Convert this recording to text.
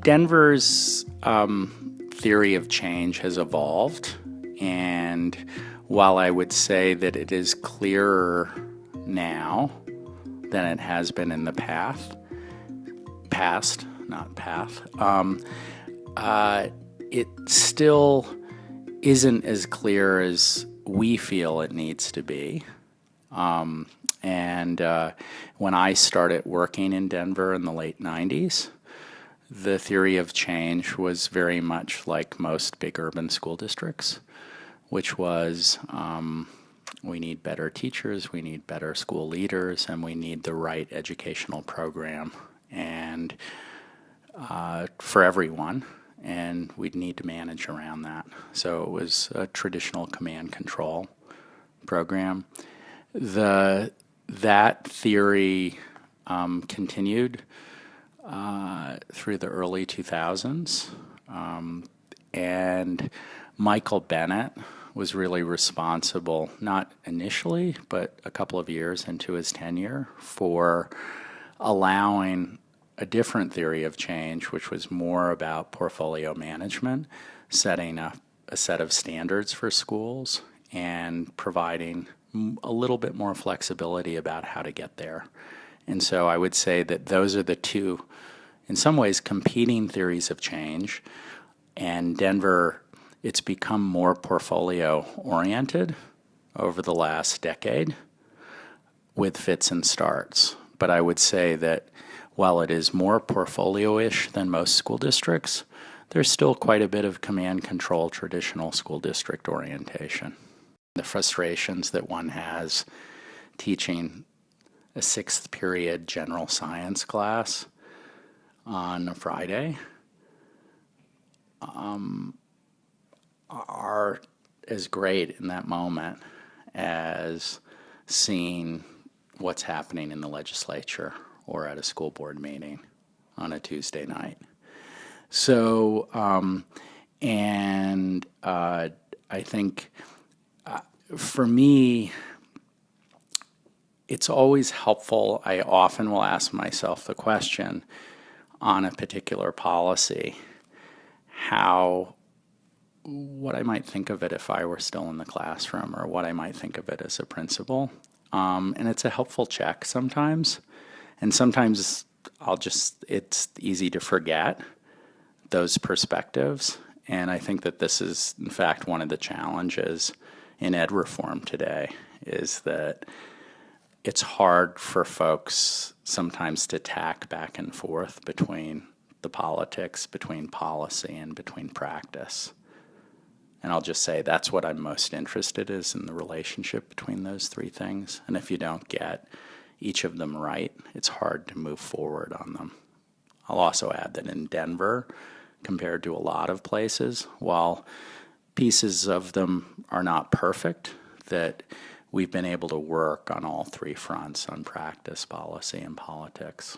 Denver's theory of change has evolved, and while I would say that it is clearer now than it has been in the past, it still isn't as clear as we feel it needs to be. And when I started working in Denver in the late 90s, the theory of change was very much like most big urban school districts, which was we need better teachers, we need better school leaders, and we need the right educational program and for everyone, and we'd need to manage around that. So it was a traditional command control program. That theory continued through the early 2000s, and Michael Bennett was really responsible, not initially, but a couple of years into his tenure, for allowing a different theory of change, which was more about portfolio management, setting up a set of standards for schools and providing a little bit more flexibility about how to get there. And so I would say that those are the two, in some ways, competing theories of change. And Denver, it's become more portfolio-oriented over the last decade with fits and starts. But I would say that while it is more portfolio-ish than most school districts, there's still quite a bit of command control traditional school district orientation. The frustrations that one has teaching a sixth period general science class on a Friday are as great in that moment as seeing what's happening in the legislature or at a school board meeting on a Tuesday night. So, I think for me, it's always helpful. I often will ask myself the question on a particular policy, what I might think of it if I were still in the classroom, or what I might think of it as a principal. And it's a helpful check sometimes. And sometimes it's easy to forget those perspectives. And I think that this is, in fact, one of the challenges in ed reform today, is that it's hard for folks sometimes to tack back and forth between the politics, between policy, and between practice. And I'll just say that's what I'm most interested in the relationship between those three things. And if you don't get each of them right, it's hard to move forward on them. I'll also add that in Denver, compared to a lot of places, while pieces of them are not perfect, that we've been able to work on all three fronts, on practice, policy, and politics.